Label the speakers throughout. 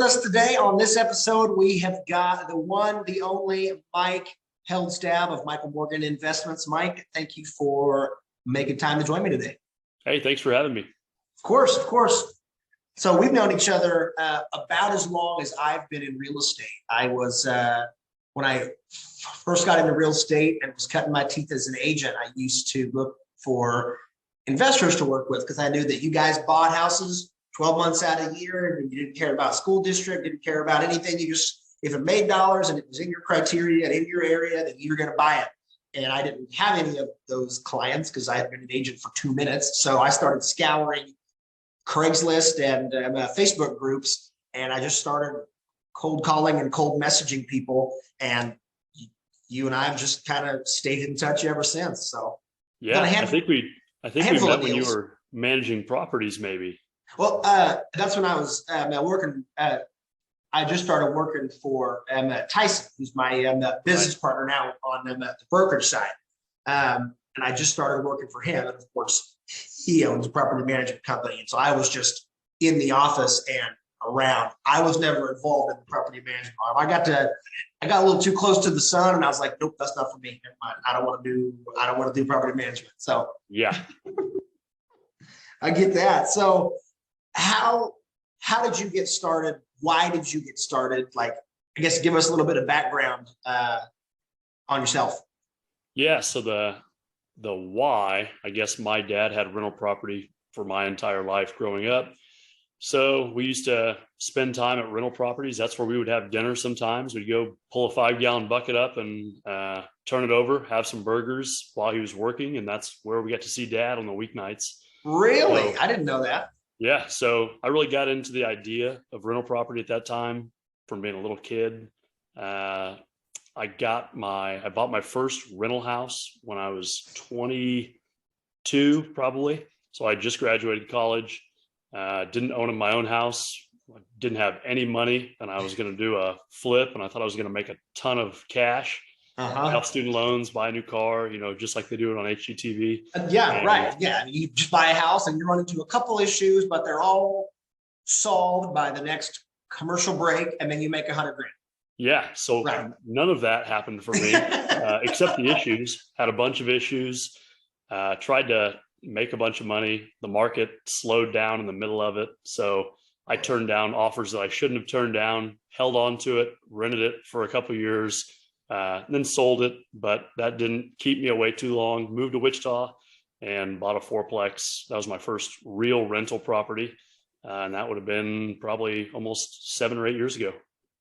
Speaker 1: with us today on this episode, we have got the one, the only Mike Heldstab of Michael Morgan Investments. Mike, thank you for making time to join me today.
Speaker 2: Hey, thanks for having me.
Speaker 1: Of course, of course. So we've known each other about as long as I've been in real estate. I was, when I first got into real estate and was cutting my teeth as an agent, I used to look for investors to work with because I knew that you guys bought houses 12 months out of the year and you didn't care about school district, didn't care about anything. You just, if it made dollars and it was in your criteria and in your area, then you were going to buy it. And I didn't have any of those clients because I had been an agent for 2 minutes. So I started scouring Craigslist and Facebook groups, and I just started cold calling and cold messaging people. And you and I have just kind of stayed in touch ever since. So
Speaker 2: yeah, I think we met when you were managing properties, maybe.
Speaker 1: Well, that's when I was working. I just started working for Tyson, who's my business partner now on the brokerage side. And I just started working for him. And of course, he owns a property management company. And so I was just in the office and around. I was never involved in the property management arm. I got a little too close to the sun and I was like, nope, that's not for me. Never mind. I don't want to do property management. So
Speaker 2: yeah,
Speaker 1: I get that. So how did you get started? Why did you get started? Like, I guess give us a little bit of background on yourself.
Speaker 2: Yeah. So the why, I guess my dad had rental property for my entire life growing up. So we used to spend time at rental properties. That's where we would have dinner sometimes. We'd go pull a 5-gallon bucket up and turn it over, have some burgers while he was working. And that's where we got to see dad on the weeknights.
Speaker 1: Really?
Speaker 2: So,
Speaker 1: I didn't know that.
Speaker 2: Yeah. So I really got into the idea of rental property at that time from being a little kid. I bought my first rental house when I was 22, probably. So I just graduated college, didn't own my own house, didn't have any money, and I was going to do a flip, and I thought I was going to make a ton of cash, pay off student loans, buy a new car, just like they do it on HGTV.
Speaker 1: Right. Yeah. You just buy a house and you run into a couple issues, but they're all solved by the next commercial break, and then you make $100,000.
Speaker 2: Yeah. So None of that happened for me, except the issues. Had a bunch of issues, tried to make a bunch of money. The market slowed down in the middle of it. So I turned down offers that I shouldn't have turned down, held on to it, rented it for a couple of years, then sold it. But that didn't keep me away too long. Moved to Wichita and bought a fourplex. That was my first real rental property. And that would have been probably almost 7 or 8 years ago.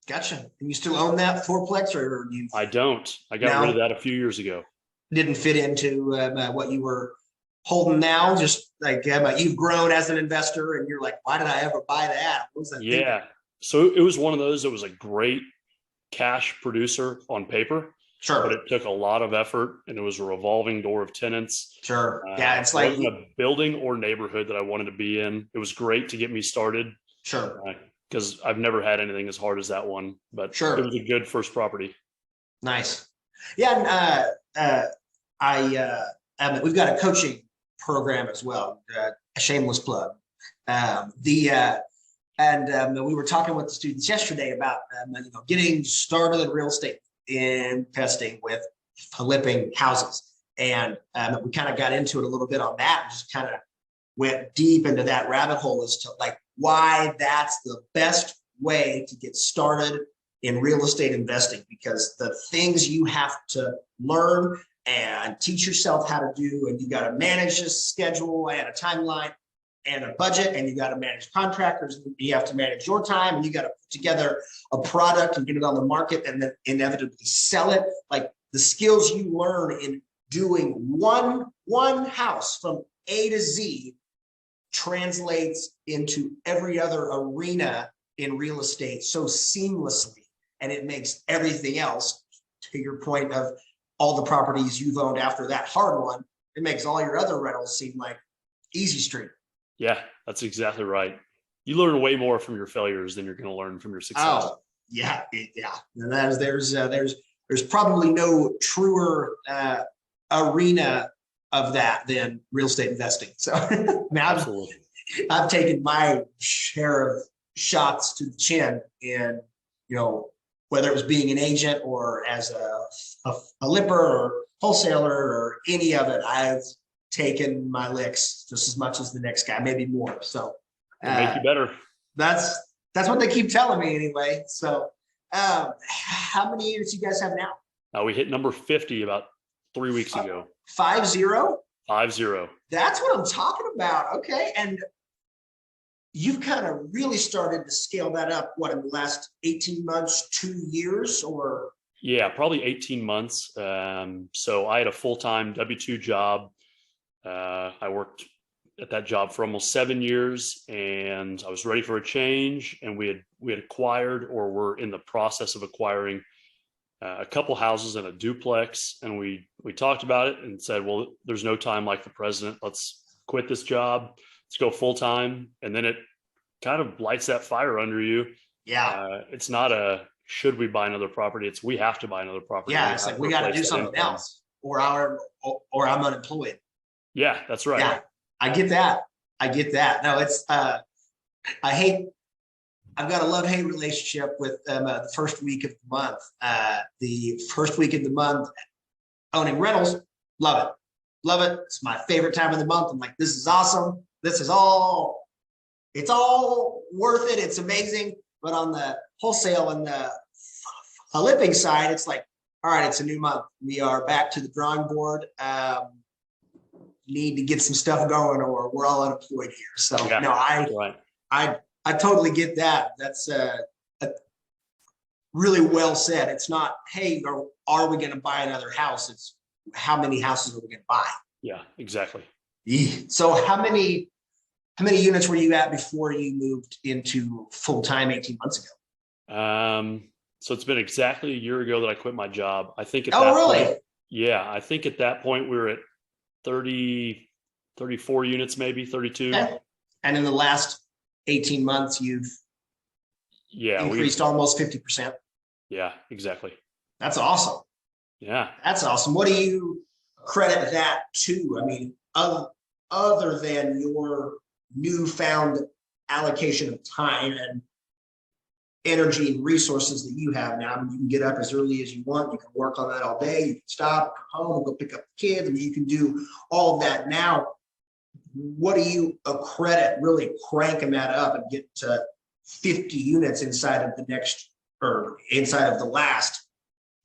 Speaker 1: Gotcha. And you still own that fourplex, or you?
Speaker 2: I don't. I got rid of that a few years ago.
Speaker 1: Didn't fit into what you were holding now. Just like you've grown as an investor, and you're like, why did I ever buy that? What was that?
Speaker 2: Yeah.
Speaker 1: Thinking?
Speaker 2: So it was one of those that was a great cash producer on paper.
Speaker 1: Sure.
Speaker 2: But it took a lot of effort, and it was a revolving door of tenants.
Speaker 1: Sure. Yeah. It's like
Speaker 2: it wasn't a building or neighborhood that I wanted to be in. It was great to get me started.
Speaker 1: Sure.
Speaker 2: Because I've never had anything as hard as that one, but
Speaker 1: sure,
Speaker 2: it was a good first property.
Speaker 1: Nice. Yeah. And we've got a coaching program as well, a shameless plug. We were talking with the students yesterday about getting started in real estate investing with flipping houses. And we kind of got into it a little bit on that and just kind of went deep into that rabbit hole as to like why that's the best way to get started in real estate investing, because the things you have to learn and teach yourself how to do, and you got to manage a schedule and a timeline and a budget, and you got to manage contractors, and you have to manage your time, and you got to put together a product and get it on the market and then inevitably sell it. Like the skills you learn in doing one house from A to Z translates into every other arena in real estate so seamlessly, and it makes everything else, to your point of all the properties you've owned after that hard one, it makes all your other rentals seem like easy street.
Speaker 2: Yeah, that's exactly right. You learn way more from your failures than you're going to learn from your success.
Speaker 1: Oh, yeah. And there's probably no truer arena of that than real estate investing. So absolutely. I've taken my share of shots to the chin in, whether it was being an agent or as a lipper or wholesaler or any of it, I've taken my licks just as much as the next guy, maybe more. So
Speaker 2: make you better.
Speaker 1: That's what they keep telling me anyway. So how many units you guys have now?
Speaker 2: We hit number 50 about 3 weeks ago.
Speaker 1: 50?
Speaker 2: 50.
Speaker 1: That's what I'm talking about. Okay. And you've kind of really started to scale that up, what, in the last 18 months, 2 years, or?
Speaker 2: Yeah, probably 18 months. So I had a full-time W-2 job. I worked at that job for almost 7 years, and I was ready for a change. And we had acquired, or were in the process of acquiring, a couple houses and a duplex. And we talked about it and said, well, there's no time like the president. Let's quit this job. Let's go full time. And then it kind of lights that fire under you.
Speaker 1: Yeah.
Speaker 2: It's not should we buy another property? It's we have to buy another property.
Speaker 1: Yeah. It's like we got to do something else, or I'm unemployed.
Speaker 2: Yeah, that's right.
Speaker 1: Yeah, I get that. No, it's I've got a love-hate relationship with the first week of the month. The first week of the month, owning rentals, love it. It's my favorite time of the month. I'm like, this is awesome. It's all worth it. It's amazing. But on the wholesale and the flipping side, it's like, all right, it's a new month. We are back to the drawing board. Need to get some stuff going, or we're all unemployed here. So yeah, no, I totally get that. That's really well said. It's not, hey, are we going to buy another house? It's how many houses are we going to buy?
Speaker 2: Yeah, exactly.
Speaker 1: So how many units were you at before you moved into full-time 18 months
Speaker 2: ago? So it's been exactly a year ago that I quit my job. I think
Speaker 1: really?
Speaker 2: Yeah, I think at that point we were at 30, 34 units, maybe 32.
Speaker 1: Okay. And in the last 18 months, you've increased almost 50%.
Speaker 2: Yeah, exactly.
Speaker 1: That's awesome.
Speaker 2: Yeah.
Speaker 1: That's awesome. What do you credit that to? I mean, other than your newfound allocation of time and energy and resources that you have now. I mean, you can get up as early as you want. You can work on that all day. You can stop, come home, go pick up the kids. I mean, you can do all of that now. What do you accredit really cranking that up and get to 50 units inside of the last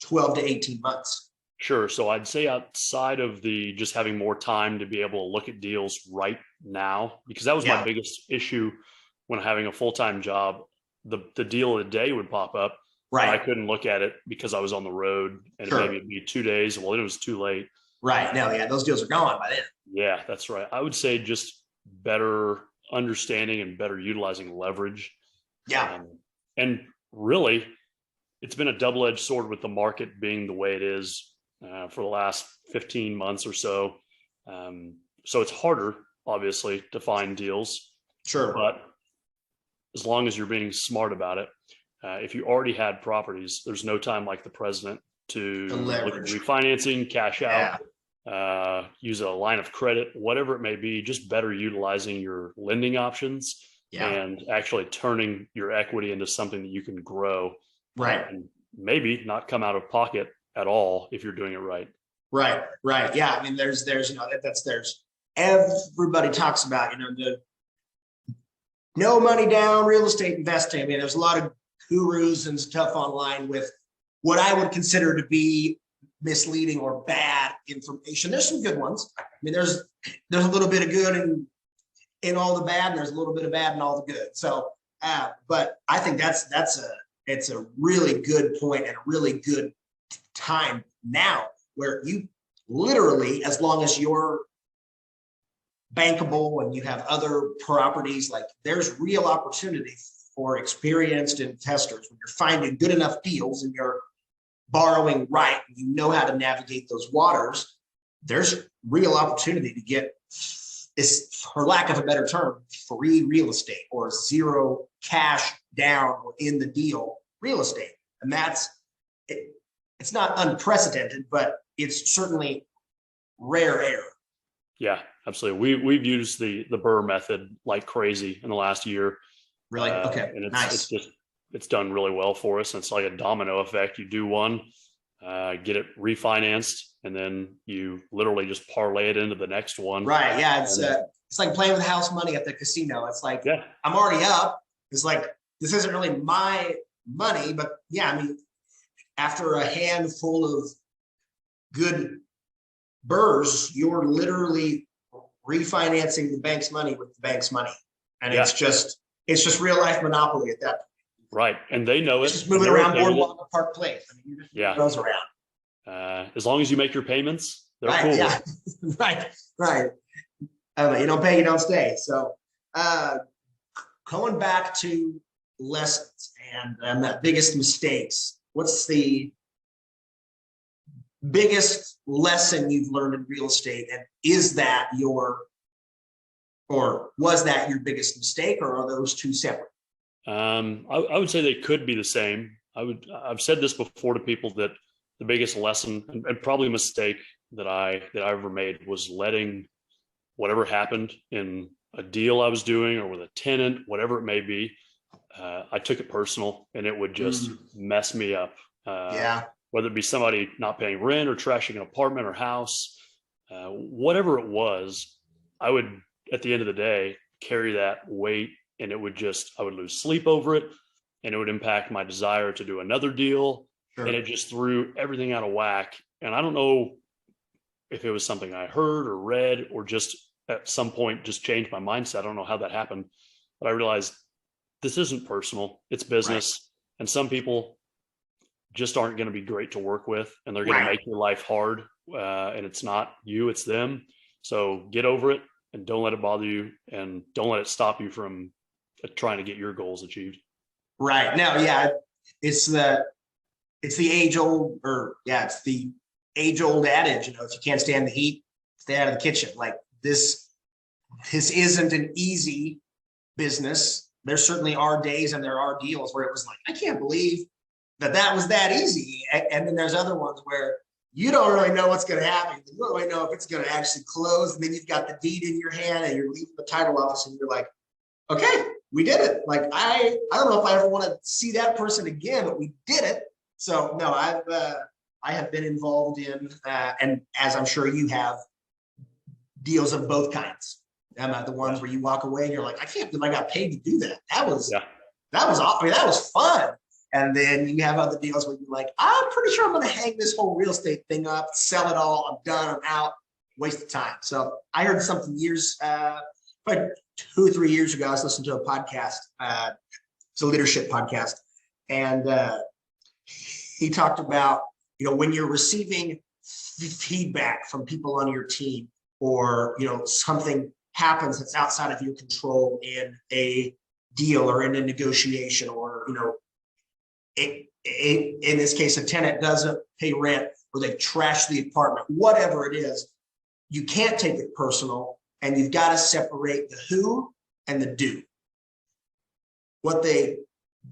Speaker 1: 12 to 18 months?
Speaker 2: Sure. So I'd say outside of the just having more time to be able to look at deals right now, because that was my biggest issue when having a full-time job. The deal of the day would pop up. Right. I couldn't look at it because I was on the road, and maybe it'd be 2 days. Well, then it was too late.
Speaker 1: Right. No, yeah, those deals are gone by then.
Speaker 2: Yeah, that's right. I would say just better understanding and better utilizing leverage.
Speaker 1: Yeah.
Speaker 2: And really, it's been a double-edged sword with the market being the way it is for the last 15 months or so. So it's harder, obviously, to find deals.
Speaker 1: Sure.
Speaker 2: But as long as you're being smart about it, if you already had properties, there's no time like the president to look at refinancing, cash out, use a line of credit, whatever it may be, just better utilizing your lending options and actually turning your equity into something that you can grow.
Speaker 1: Right.
Speaker 2: And maybe not come out of pocket at all if you're doing it right.
Speaker 1: Right. Yeah. I mean, there's everybody talks about, the no money down real estate investing. I mean, there's a lot of gurus and stuff online with what I would consider to be misleading or bad information. There's some good ones. I mean, there's a little bit of good in all the bad, and there's a little bit of bad in all the good. So, but I think it's a really good point and a really good time now where you literally, as long as you're bankable and you have other properties, like there's real opportunity for experienced investors when you're finding good enough deals and you're borrowing right, you know how to navigate those waters. There's real opportunity to get, for lack of a better term, free real estate or zero cash down or in the deal real estate. And that's it. It's not unprecedented, but it's certainly rare air.
Speaker 2: Yeah, absolutely. We've used the BRRRR method like crazy in the last year.
Speaker 1: Really? Okay.
Speaker 2: And
Speaker 1: Nice.
Speaker 2: it's done really well for us. And it's like a domino effect. You do one, get it refinanced, and then you literally just parlay it into the next one.
Speaker 1: Right. Yeah. It's like playing with house money at the casino. It's like,
Speaker 2: yeah,
Speaker 1: I'm already up. It's like, this isn't really my money, but yeah, I mean, after a handful of good burrs, you're literally refinancing the bank's money with the bank's money. And it's just real life monopoly at that point.
Speaker 2: Right. And they know
Speaker 1: it's
Speaker 2: it.
Speaker 1: Just moving around Boardwalk to Park Place. I mean, you just goes around.
Speaker 2: As long as you make your payments, they're
Speaker 1: right,
Speaker 2: cool.
Speaker 1: Yeah. right. You don't pay, you don't stay. So going back to lessons and that biggest mistakes, what's the biggest lesson you've learned in real estate? And was that your biggest mistake, or are those two separate?
Speaker 2: I would say they could be the same. I've said this before to people that the biggest lesson and probably mistake that I ever made was letting whatever happened in a deal I was doing or with a tenant, whatever it may be. I took it personal, and it would just mess me up. Whether it be somebody not paying rent or trashing an apartment or house, whatever it was, I would, at the end of the day, carry that weight, and I would lose sleep over it, and it would impact my desire to do another deal. Sure. And it just threw everything out of whack. And I don't know if it was something I heard or read, or just at some point just changed my mindset. I don't know how that happened, but I realized this isn't personal, it's business. Right. And some people just aren't going to be great to work with, and they're going to make your life hard. And it's not you, it's them. So get over it, and don't let it bother you, and don't let it stop you from trying to get your goals achieved.
Speaker 1: Right. Now, yeah, it's the age old adage, if you can't stand the heat, stay out of the kitchen. Like this isn't an easy business. There certainly are days and there are deals where it was like, I can't believe that was that easy. And then there's other ones where you don't really know what's going to happen. You don't really know if it's going to actually close. And then you've got the deed in your hand and you're leaving the title office and you're like, okay, we did it. Like, I don't know if I ever want to see that person again, but we did it. So no, I have been involved in, and as I'm sure you have, deals of both kinds. The ones where you walk away and you're like, I can't believe I got paid to do that. That was awesome. That was fun. And then you have other deals where you're like, I'm pretty sure I'm going to hang this whole real estate thing up, sell it all. I'm done. I'm out. Waste of time. So I heard something like 2 or 3 years ago. I was listening to a podcast. It's a leadership podcast. And he talked about, when you're receiving feedback from people on your team, or, something happens that's outside of your control in a deal or in a negotiation, or, in this case, a tenant doesn't pay rent, or they trash the apartment, whatever it is, you can't take it personal, and you've got to separate the who and the do. What they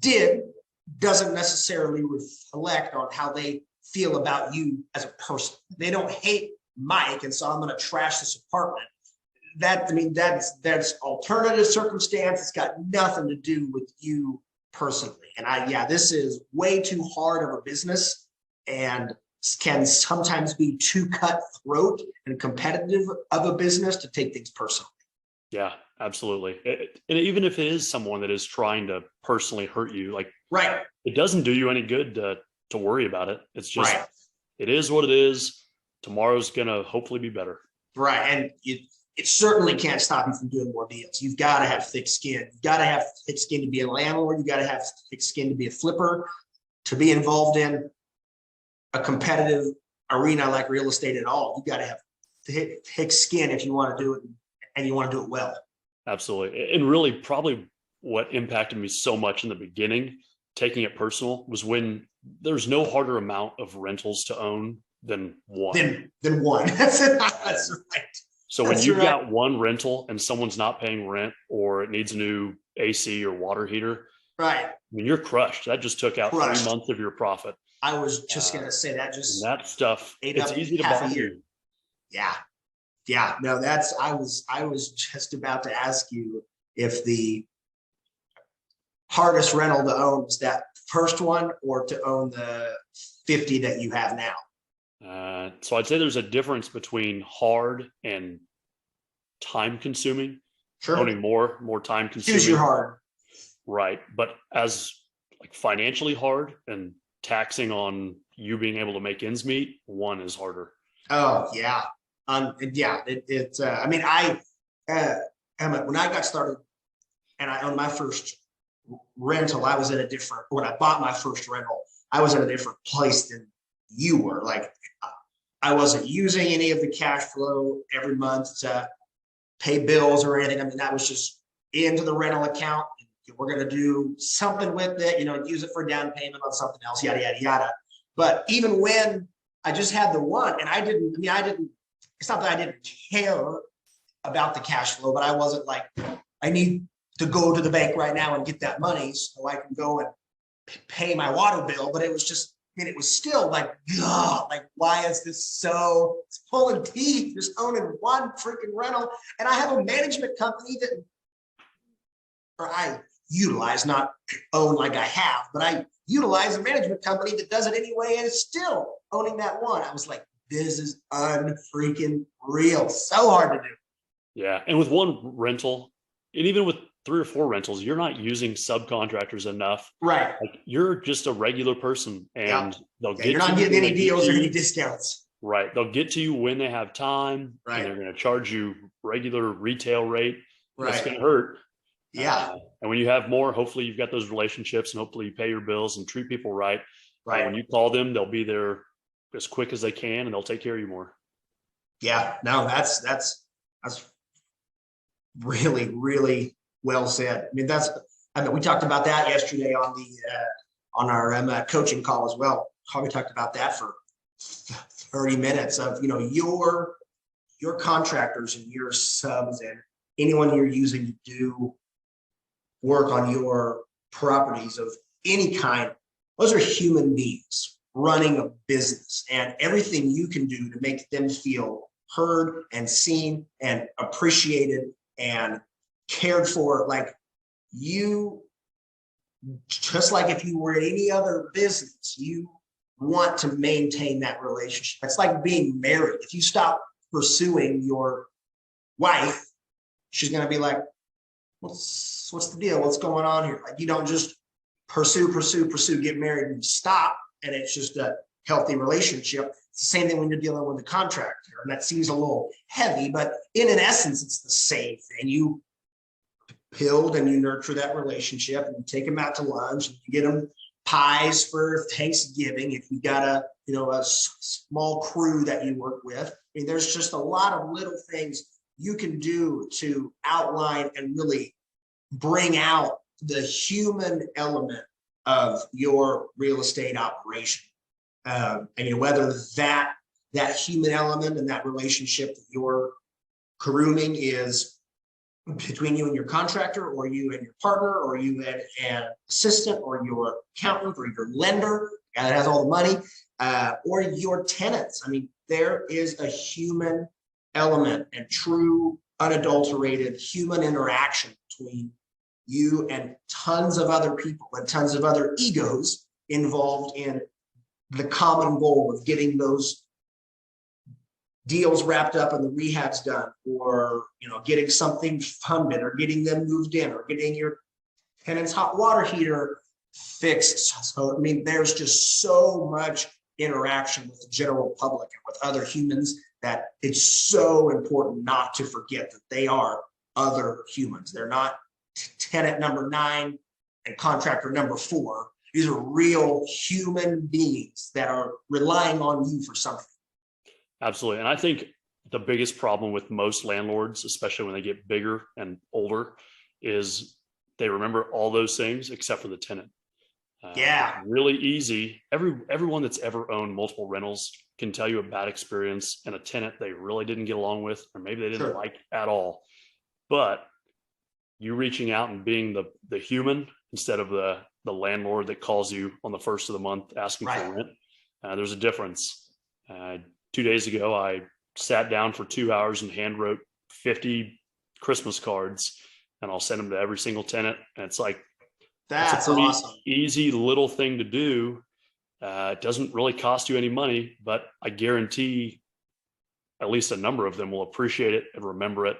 Speaker 1: did doesn't necessarily reflect on how they feel about you as a person. They don't hate Mike, and so I'm going to trash this apartment. That's alternative circumstance. It's got nothing to do with you personally. And this is way too hard of a business, and can sometimes be too cutthroat and competitive of a business to take things personally. Yeah,
Speaker 2: absolutely. And even if it is someone that is trying to personally hurt you,
Speaker 1: right,
Speaker 2: it doesn't do you any good to worry about it. It's just, It is what it is. Tomorrow's going to hopefully be better.
Speaker 1: Right. And it certainly can't stop you from doing more deals. You've got to have thick skin. You've got to have thick skin to be a landlord. You've got to have thick skin to be a flipper, to be involved in a competitive arena like real estate at all. You've got to have thick skin if you want to do it, and you want to do it well.
Speaker 2: Absolutely. And really, probably what impacted me so much in the beginning, taking it personal, was when there's no harder amount of rentals to own than one.
Speaker 1: Than one. That's right.
Speaker 2: So when you've got one rental and someone's not paying rent, or it needs a new AC or water heater,
Speaker 1: right,
Speaker 2: you're crushed. That just took out 3 months of your profit.
Speaker 1: I was just going to say that
Speaker 2: that stuff, it's easy to buy.
Speaker 1: Yeah. Yeah. No, I was just about to ask you if hardest rental to own? Was that first one, or to own the 50 that you have now?
Speaker 2: So I'd say there's a difference between hard and time consuming.
Speaker 1: Sure.
Speaker 2: Owning more time consuming.
Speaker 1: Choose your hard.
Speaker 2: Right. But as like financially hard and taxing on you being able to make ends meet, one is harder.
Speaker 1: Oh yeah. Yeah. I mean, Emma, when I got started and I owned my first rental, I was in a different, when I bought my first rental, I was in a different place than you were. Like, I wasn't using any of the cash flow every month to pay bills or anything. I mean, that was just into the rental account. We're going to do something with it, use it for down payment on something else, yada, yada, yada. But even when I just had the one, and it's not that I didn't care about the cash flow, but I wasn't like, I need to go to the bank right now and get that money so I can go and pay my water bill. But it was just, it was still like, God, like, why is this so, it's pulling teeth, just owning one freaking rental. And I have a management company I utilize, not own like I have, but I utilize a management company that does it anyway, and it's still owning that one. I was like, this is unfreaking real. So hard to do.
Speaker 2: Yeah. And with one rental, and even with 3 or 4 rentals, you're not using subcontractors enough.
Speaker 1: Right.
Speaker 2: Like, you're just a regular person, and they'll get
Speaker 1: you're not getting any deals or any discounts.
Speaker 2: Right. They'll get to you when they have time.
Speaker 1: Right.
Speaker 2: And they're going to charge you regular retail rate.
Speaker 1: Right.
Speaker 2: It's going to hurt.
Speaker 1: Yeah.
Speaker 2: And when you have more, hopefully you've got those relationships, and hopefully you pay your bills and treat people right.
Speaker 1: Right.
Speaker 2: When you call them, they'll be there as quick as they can, and they'll take care of you more.
Speaker 1: Yeah. No, that's really, really well said. I mean, we talked about that yesterday on our coaching call as well. We talked about that for 30 minutes of, your contractors and your subs and anyone you're using to do work on your properties of any kind. Those are human beings running a business, and everything you can do to make them feel heard and seen and appreciated and cared for, like, you, just like if you were in any other business, you want to maintain that relationship. It's like being married. If you stop pursuing your wife, she's going to be like, what's the deal? What's going on here? Like, you don't just pursue, get married and stop, and it's just a healthy relationship. It's the same thing when you're dealing with a contractor, and that seems a little heavy, but in essence, it's the same thing. You build and you nurture that relationship, and you take them out to lunch, and you get them pies for Thanksgiving if you got a small crew that you work with. I mean, there's just a lot of little things you can do to outline and really bring out the human element of your real estate operation. And whether that human element and that relationship that you're grooming is between you and your contractor, or you and your partner, or you and an assistant, or your accountant, or your lender, the guy that has all the money, or your tenants. I mean, there is a human element and true, unadulterated human interaction between you and tons of other people and tons of other egos involved in the common goal of getting those deals wrapped up and the rehabs done, or getting something funded, or getting them moved in, or getting your tenant's hot water heater fixed. So I mean, there's just so much interaction with the general public and with other humans that it's so important not to forget that they are other humans. They're not tenant number 9 and contractor number 4. These are real human beings that are relying on you for something.
Speaker 2: Absolutely. And I think the biggest problem with most landlords, especially when they get bigger and older, is they remember all those things except for the tenant. Really easy. Everyone that's ever owned multiple rentals can tell you a bad experience and a tenant they really didn't get along with, or maybe they didn't like at all. But you reaching out and being the human instead of the landlord that calls you on the first of the month asking for rent, there's a difference. 2 days ago, I sat down for 2 hours and hand wrote 50 Christmas cards, and I'll send them to every single tenant. And it's like
Speaker 1: That's
Speaker 2: pretty
Speaker 1: awesome.
Speaker 2: easy little thing to do. It doesn't really cost you any money, but I guarantee at least a number of them will appreciate it and remember it.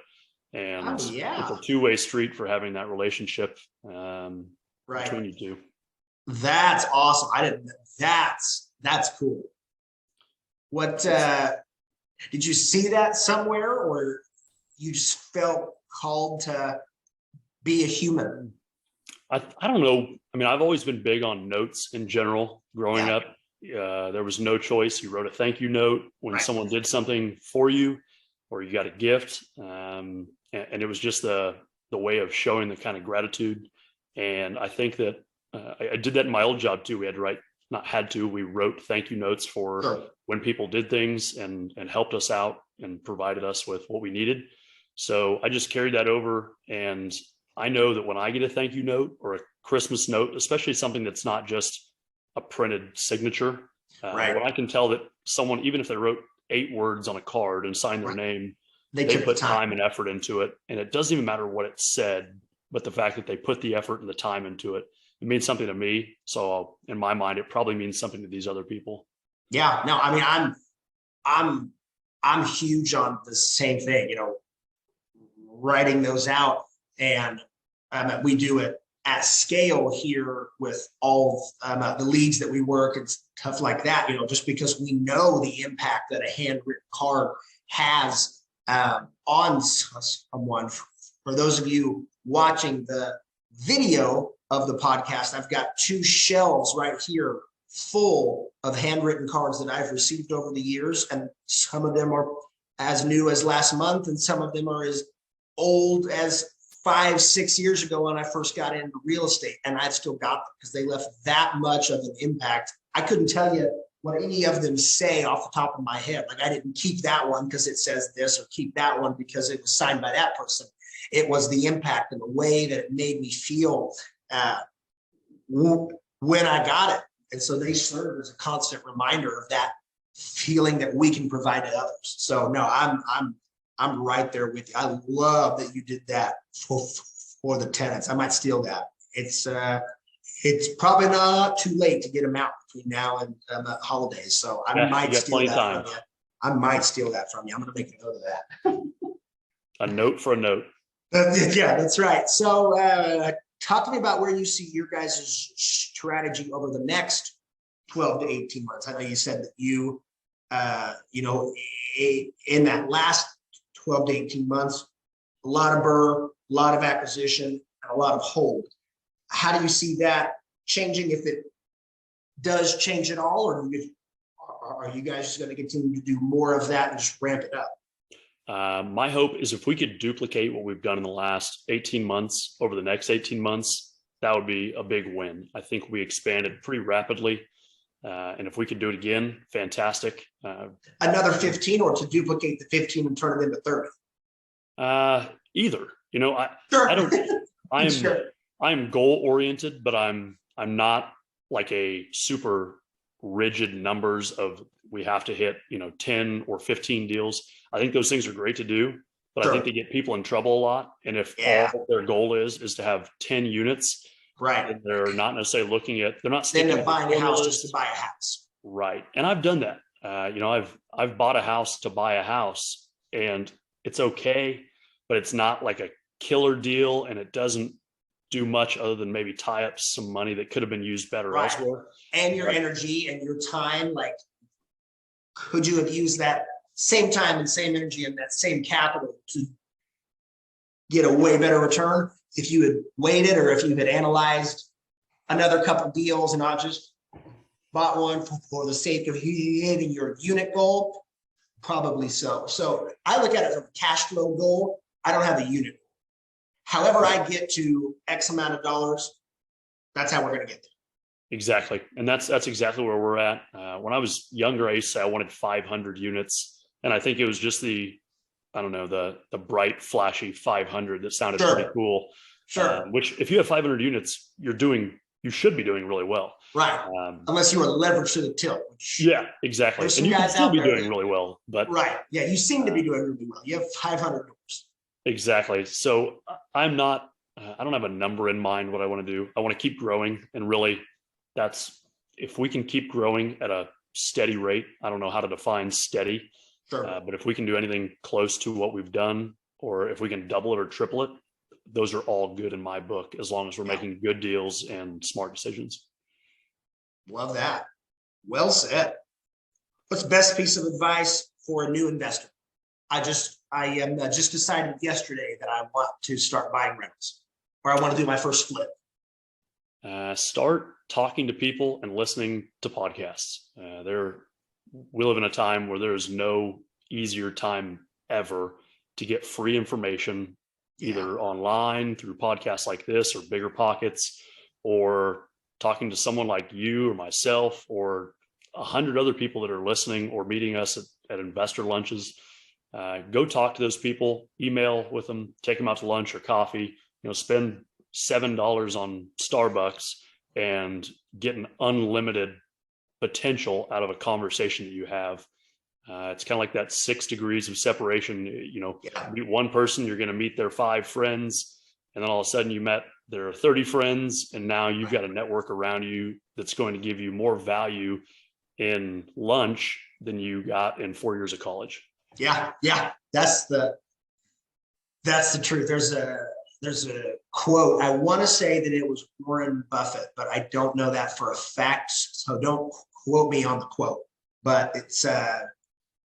Speaker 2: And it's a two-way street for having that relationship between you two.
Speaker 1: That's awesome. That's cool. What did you see that somewhere, or you just felt called to be a human?
Speaker 2: I don't know. I mean, I've always been big on notes in general. Growing up, there was no choice. You wrote a thank you note when someone did something for you, or you got a gift, and it was just the way of showing the kind of gratitude. And I think that I did that in my old job too. We had to write, not had to, we wrote thank you notes for when people did things and helped us out and provided us with what we needed. So I just carried that over, and I know that when I get a thank you note or a Christmas note, especially something that's not just a printed signature, when I can tell that someone, even if they wrote 8 words on a card and signed their name, they put time and effort into it. And it doesn't even matter what it said, but the fact that they put the effort and the time into it, it means something to me. So in my mind, it probably means something to these other people.
Speaker 1: Yeah, no, I mean, I'm huge on the same thing, you know, writing those out. And we do it at scale here with all the leads that we work and stuff like that, you know, just because we know the impact that a handwritten card has on someone. For those of you watching the video of the podcast, I've got 2 shelves right here full of handwritten cards that I've received over the years. And some of them are as new as last month, and some of them are as old as 5-6 years ago when I first got into real estate, and I've still got them because they left that much of an impact. I couldn't tell you what any of them say off the top of my head. Like, I didn't keep that one because it says this, or keep that one because it was signed by that person. It was the impact and the way that it made me feel when I got it. And so they serve as a constant reminder of that feeling that we can provide to others. So no, I'm right there with you. I love that you did that for the tenants. I might steal that. It's probably not too late to get them out between now and the holidays. So I might steal that from you. I might steal that from you. I'm going to make a note of that.
Speaker 2: A note for a note.
Speaker 1: Yeah, that's right. So talk to me about where you see your guys' strategy over the next 12 to 18 months. I know you said that you know, in that last 12 to 18 months, a lot of burr, a lot of acquisition, and a lot of hold. How do you see that changing, if it does change at all, or are you guys just going to continue to do more of that and just ramp it up?
Speaker 2: My hope is if we could duplicate what we've done in the last 18 months over the next 18 months, that would be a big win. I think we expanded pretty rapidly. And if we could do it again, fantastic.
Speaker 1: Another 15, or to duplicate the 15 and turn it into 30?
Speaker 2: Either. You know, I don't. I'm goal oriented, but I'm not like a super rigid numbers of we have to hit, you know, 10 or 15 deals. I think those things are great to do, but I think they get people in trouble a lot. And if all their goal is to have 10 units,
Speaker 1: right,
Speaker 2: they're not necessarily looking at, they're not sticking
Speaker 1: to buying a house just to buy a house.
Speaker 2: Right. And I've done that. You know, I've bought a house to buy a house, and it's okay, but it's not like a killer deal, and it doesn't do much other than maybe tie up some money that could have been used better elsewhere.
Speaker 1: And your energy and your time, like, could you have used that same time and same energy and that same capital to get a way better return if you had waited, or if you had analyzed another couple deals and not just bought one for the sake of hitting your unit goal? Probably so. So I look at it as a cash flow goal. I don't have a unit. However I get to X amount of dollars, that's how we're going to get there.
Speaker 2: Exactly. And that's exactly where we're at. When I was younger, I used to say I wanted 500 units. And I think it was just the bright, flashy 500 that sounded pretty cool.
Speaker 1: Sure.
Speaker 2: Which, if you have 500 units, you should be doing really well.
Speaker 1: Right. Unless you were leveraged to the tilt.
Speaker 2: Yeah, exactly. And you can still be doing really well. But
Speaker 1: right. Yeah, you seem to be doing really well. You have 500 doors.
Speaker 2: Exactly. So I'm not I don't have a number in mind what I want to do. I want to keep growing, and really if we can keep growing at a steady rate. I don't know how to define steady,
Speaker 1: Sure.
Speaker 2: but if we can do anything close to what we've done, or if we can double it or triple it, those are all good in my book, as long as we're making good deals and smart decisions.
Speaker 1: Love that. Well said. What's the best piece of advice for a new investor? I just decided yesterday that I want to start buying rentals, or I want to do my first flip.
Speaker 2: Start talking to people and listening to podcasts. We live in a time where there's no easier time ever to get free information, either online through podcasts like this or Bigger Pockets, or talking to someone like you or myself or 100 other people that are listening or meeting us at investor lunches. Go talk to those people, email with them, take them out to lunch or coffee, spend $7 on Starbucks and get an unlimited potential out of a conversation that you have. It's kind of like that 6 degrees of separation. Meet one person, you're going to meet their 5 friends, and then all of a sudden you met their 30 friends, and now you've got a network around you that's going to give you more value in lunch than you got in 4 years of college.
Speaker 1: Yeah. That's the truth. There's a quote. I want to say that it was Warren Buffett, but I don't know that for a fact, so don't quote me on the quote. But it's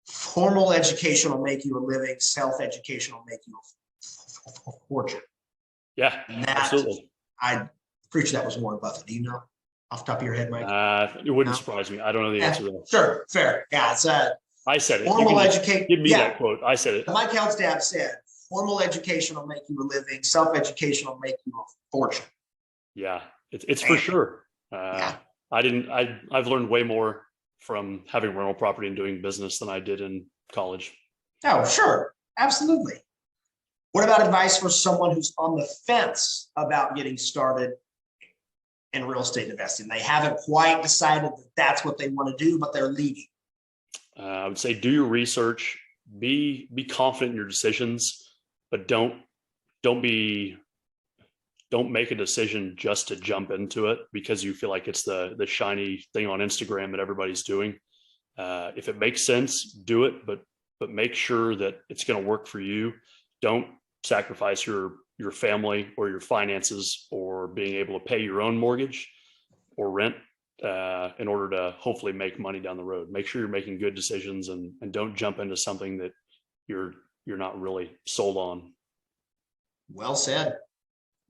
Speaker 1: formal education will make you a living, self-education will make you a fortune.
Speaker 2: Yeah, absolutely.
Speaker 1: I'm pretty sure that was Warren Buffett. Do you know off the top of your head, Mike?
Speaker 2: It wouldn't surprise me. I don't know the answer to that.
Speaker 1: Sure, fair. Yeah, it's
Speaker 2: I said it.
Speaker 1: Formal education.
Speaker 2: Give me that quote. I said it.
Speaker 1: Mike Heldstab said, formal education will make you a living, self-education will make you a fortune.
Speaker 2: Yeah, it's for sure. I've learned way more from having rental property and doing business than I did in college.
Speaker 1: Oh, sure. Absolutely. What about advice for someone who's on the fence about getting started in real estate investing? They haven't quite decided that that's what they want to do, but they're leading.
Speaker 2: I would say do your research, be confident in your decisions, but don't make a decision just to jump into it because you feel like it's the shiny thing on Instagram that everybody's doing. If it makes sense, do it, but make sure that it's going to work for you. Don't sacrifice your family or your finances or being able to pay your own mortgage or rent in order to hopefully make money down the road. Make sure you're making good decisions and don't jump into something that you're not really sold on. Well said.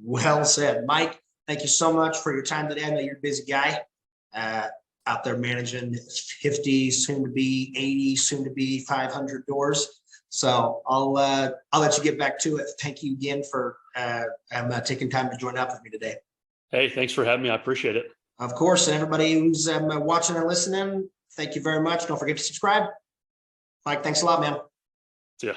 Speaker 1: Well said. Mike, thank you so much for your time today. I know you're a busy guy out there managing 50, soon to be 80, soon to be 500 doors. So I'll let you get back to it. Thank you again for taking time to join up with me today.
Speaker 2: Hey, thanks for having me. I appreciate it.
Speaker 1: Of course. And everybody who's watching and listening, thank you very much. Don't forget to subscribe. Mike, thanks a lot, man.
Speaker 2: See ya.